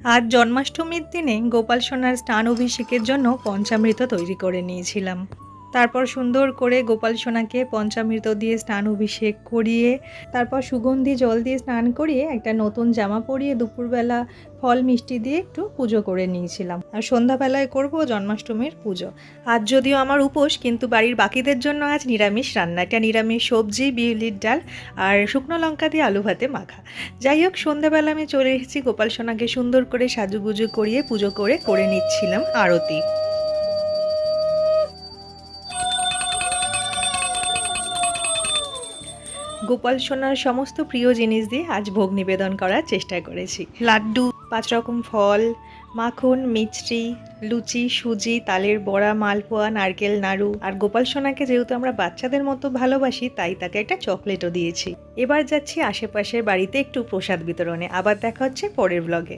আজ জন্মাষ্টমীর দিনে গোপাল সোনার স্নান অভিষেকের জন্য পঞ্চামৃত তৈরি করে নিয়েছিলাম। তারপর সুন্দর করে গোপাল সোনাকে পঞ্চামৃত দিয়ে স্নান অভিষেক করিয়ে, তারপর সুগন্ধি জল দিয়ে স্নান করিয়ে একটা নতুন জামা পরিয়ে দুপুরবেলা ফল মিষ্টি দিয়ে একটু পুজো করে নিয়েছিলাম। আর সন্ধ্যাবেলায় করব জন্মাষ্টমীর পুজো। আজ যদিও আমার উপোস, কিন্তু বাড়ির বাকিদের জন্য আজ নিরামিষ রান্না। এটা নিরামিষ সবজি, বিউলির ডাল আর শুকনো লঙ্কা দিয়ে আলু ভাতে মাখা। যাই হোক, সন্ধ্যাবেলা আমি চলে এসেছি গোপাল সোনাকে সুন্দর করে সাজুগুজু করিয়ে পুজো করে নিচ্ছিলাম আরতি। গোপাল সোনার সমস্ত প্রিয় জিনিস দিয়ে আজ ভোগ নিবেদন করার চেষ্টা করেছি। লাড্ডু, 5 রকম ফল, মাখন, মিষ্টি, লুচি, সুজি, তালের বড়া, মালপোয়া, নারকেল নাড়ু। আর গোপাল সোনাকে যেহেতু আমরা বাচ্চাদের মতো ভালোবাসি, তাই তাকে একটা চকলেটও দিয়েছি। এবার যাচ্ছি আশেপাশের বাড়িতে একটু প্রসাদ বিতরণে। আবার দেখা হচ্ছে পরের ব্লগে।